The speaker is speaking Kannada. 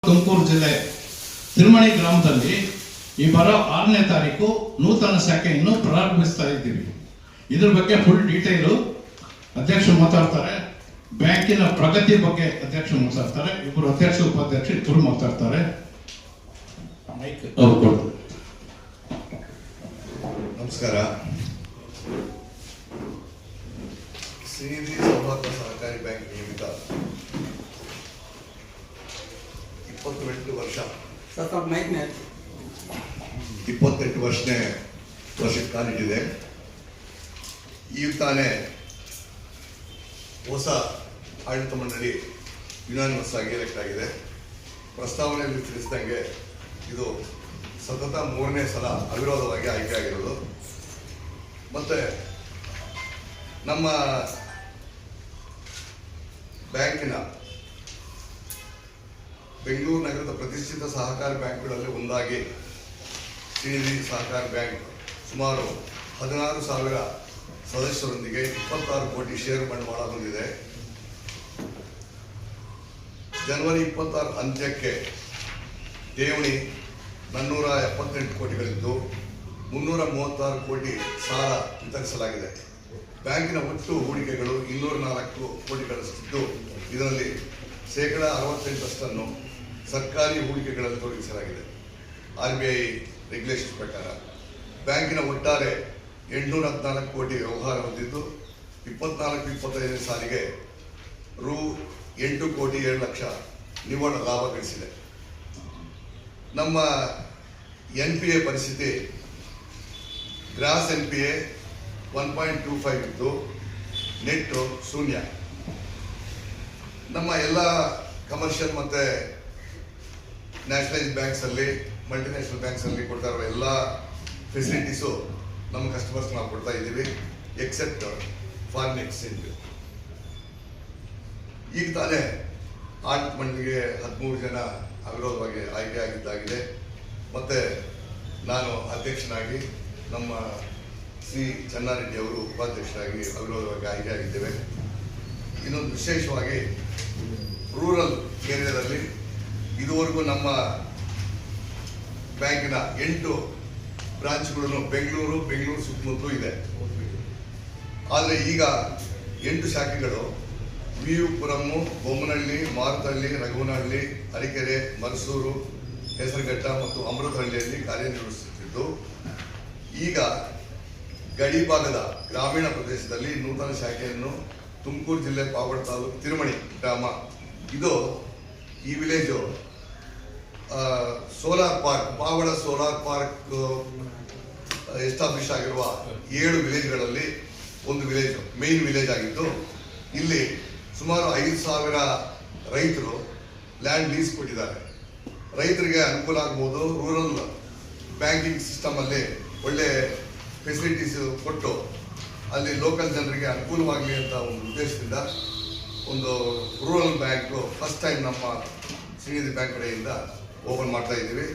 ತುಮಕೂರು ಜಿಲ್ಲೆ ತಿರುಮಣಿ ಗ್ರಾಮದಲ್ಲಿ ಈ ಬರೋ 6ನೇ ತಾರೀಕು ನೂತನ ಶಾಖೆಯನ್ನು ಪ್ರಾರಂಭಿಸ್ತಾ ಇದ್ದೀವಿ. ಇದ್ರ ಬಗ್ಗೆ ಫುಲ್ ಡೀಟೇಲು ಅಧ್ಯಕ್ಷರು ಮಾತಾಡ್ತಾರೆ. ಬ್ಯಾಂಕಿನ ಪ್ರಗತಿ ಬಗ್ಗೆ ಅಧ್ಯಕ್ಷರು ಮಾತಾಡ್ತಾರೆ. ಇಬ್ಬರು ಅಧ್ಯಕ್ಷ ಉಪಾಧ್ಯಕ್ಷರು ಇಬ್ಬರು ಮಾತಾಡ್ತಾರೆ. ನಮಸ್ಕಾರ. ಶ್ರೀನಿಧಿ ಸೌಹಾರ್ದ ಸಹಕಾರಿ ಬ್ಯಾಂಕ್ ನಿಯಮಿತ 28 ವರ್ಷ 28 ವರ್ಷಕ್ಕೆ ಕಾಲಿಟ್ಟಿದೆ. ಈಗ ತಾನೇ ಹೊಸ ಆಡಳಿತ ಮಂಡಳಿ ಯುನಾನಿಮಸ್ ಆಗಿ ಎಲೆಕ್ಟ್ ಆಗಿದೆ. ಪ್ರಸ್ತಾವನೆಯಲ್ಲಿ ತಿಳಿಸಿದಂಗೆ ಇದು ಸತತ 3ನೇ ಸಲ ಅವಿರೋಧವಾಗಿ ಆಯ್ಕೆ ಆಗಿರೋದು. ಮತ್ತು ನಮ್ಮ ಬ್ಯಾಂಕಿನ ಬೆಂಗಳೂರು ನಗರದ ಪ್ರತಿಷ್ಠಿತ ಸಹಕಾರಿ ಬ್ಯಾಂಕ್ಗಳಲ್ಲಿ ಒಂದಾಗಿ ಶ್ರೀನಿಧಿ ಸಹಕಾರಿ ಬ್ಯಾಂಕ್ ಸುಮಾರು 16,000 ಸದಸ್ಯರೊಂದಿಗೆ 26 ಕೋಟಿ ಷೇರು ಬಂಡವಾಳ ಹೊಂದಿದೆ. ಜನವರಿ 26 ಅಂತ್ಯಕ್ಕೆ ಠೇವಣಿ 478 ಕೋಟಿಗಳಿದ್ದು 336 ಕೋಟಿ ಸಾಲ ವಿತರಿಸಲಾಗಿದೆ. ಬ್ಯಾಂಕಿನ ಒಟ್ಟು ಹೂಡಿಕೆಗಳು 204 ಕೋಟಿಗಳಷ್ಟಿದ್ದು ಇದರಲ್ಲಿ 68% ಸರ್ಕಾರಿ ಹೂಡಿಕೆಗಳಲ್ಲಿ ತೊಡಗಿಸಲಾಗಿದೆ. RBI ರೆಗ್ಯುಲೇಷನ್ ಪ್ರಕಾರ ಬ್ಯಾಂಕಿನ ಒಟ್ಟಾರೆ 814 ಕೋಟಿ ವ್ಯವಹಾರ ಹೊಂದಿದ್ದು 24-25 ಸಾಲಿಗೆ ರೂ 8 ಕೋಟಿ 7 ಲಕ್ಷ ನಿವ್ವಳ ಲಾಭ ಗಳಿಸಿದೆ. ನಮ್ಮ NPA ಪರಿಸ್ಥಿತಿ ಗ್ರಾಸ್ NPA 1.25 ಇದ್ದು ನೆಟ್ ಶೂನ್ಯ. ನಮ್ಮ ಎಲ್ಲ ಕಮರ್ಷಿಯಲ್ ಮತ್ತು ನ್ಯಾಷನಲೈಸ್ ಬ್ಯಾಂಕ್ಸಲ್ಲಿ ಮಲ್ಟಿನ್ಯಾಷನಲ್ ಬ್ಯಾಂಕ್ಸಲ್ಲಿ ಕೊಡ್ತಾ ಇರೋ ಎಲ್ಲ ಫೆಸಿಲಿಟೀಸು ನಮ್ಮ ಕಸ್ಟಮರ್ಸ್ ನಾವು ಕೊಡ್ತಾ ಇದ್ದೀವಿ, ಎಕ್ಸೆಪ್ಟ್ ಫಾರಿನ್ ಎಕ್ಸ್ಚೇಂಜ್. ಈಗ ತಾನೇ ಆಡಳಿತ ಮಂಡಳಿಗೆ 13 ಜನ ಅವಿರೋಧವಾಗಿ ಆಯ್ಕೆ ಆಗಿದ್ದಾಗಿದೆ. ಮತ್ತು ನಾನು ಅಧ್ಯಕ್ಷನಾಗಿ, ನಮ್ಮ ಶ್ರೀ ಚೆನ್ನಾರೆಡ್ಡಿ ಅವರು ಉಪಾಧ್ಯಕ್ಷರಾಗಿ ಅವಿರೋಧವಾಗಿ ಆಯ್ಕೆ ಆಗಿದ್ದೇವೆ. ಇನ್ನೊಂದು ವಿಶೇಷವಾಗಿ ರೂರಲ್ ಏರಿಯಾದಲ್ಲಿ ಇದುವರೆಗೂ ನಮ್ಮ ಬ್ಯಾಂಕಿನ 8 ಬ್ರಾಂಚ್ಗಳನ್ನು ಬೆಂಗಳೂರು ಸುತ್ತಮುತ್ತಲೂ ಇದೆ. ಆದರೆ ಈಗ 8 ಶಾಖೆಗಳು ವಿಯುಪುರಮ್ಮು, ಬೊಮ್ಮನಹಳ್ಳಿ, ಮಾರುತಹಳ್ಳಿ, ರಘುವನಹಳ್ಳಿ, ಅರಿಕೆರೆ, ಮರಸೂರು, ಹೆಸರುಘಟ್ಟ ಮತ್ತು ಅಮೃತಹಳ್ಳಿಯಲ್ಲಿ ಕಾರ್ಯನಿರ್ವಹಿಸುತ್ತಿದ್ದು, ಈಗ ಗಡಿ ಭಾಗದ ಗ್ರಾಮೀಣ ಪ್ರದೇಶದಲ್ಲಿ ನೂತನ ಶಾಖೆಯನ್ನು ತುಮಕೂರು ಜಿಲ್ಲೆ ಪಾವಗಡ ತಾಲೂಕು ತಿರುಮಣಿ ಗ್ರಾಮ, ಇದು ಈ village solar park, Pavagada solar park establish ಆಗಿರುವ 7 ವಿಲೇಜ್ಗಳಲ್ಲಿ ಒಂದು ವಿಲೇಜ್ ಮೇನ್ ವಿಲೇಜ್ ಆಗಿದ್ದು, ಇಲ್ಲಿ ಸುಮಾರು 5,000 ರೈತರು ಲ್ಯಾಂಡ್ ಲೀಸ್ ಕೊಟ್ಟಿದ್ದಾರೆ. ರೈತರಿಗೆ ಅನುಕೂಲ ಆಗ್ಬೋದು. ರೂರಲ್ ಬ್ಯಾಂಕಿಂಗ್ ಸಿಸ್ಟಮಲ್ಲಿ ಒಳ್ಳೆ ಫೆಸಿಲಿಟೀಸ್ ಕೊಟ್ಟು ಅಲ್ಲಿ ಲೋಕಲ್ ಜನರಿಗೆ ಅನುಕೂಲವಾಗಲಿ ಅಂತ ಒಂದು ಉದ್ದೇಶದಿಂದ ಒಂದು ರೂರಲ್ ಬ್ಯಾಂಕು ಫಸ್ಟ್ ಟೈಮ್ ನಮ್ಮ ಶ್ರೀನಿಧಿ ಬ್ಯಾಂಕ್ ಕಡೆಯಿಂದ ಓಪನ್ ಮಾಡ್ತಾ ಇದ್ದೀವಿ.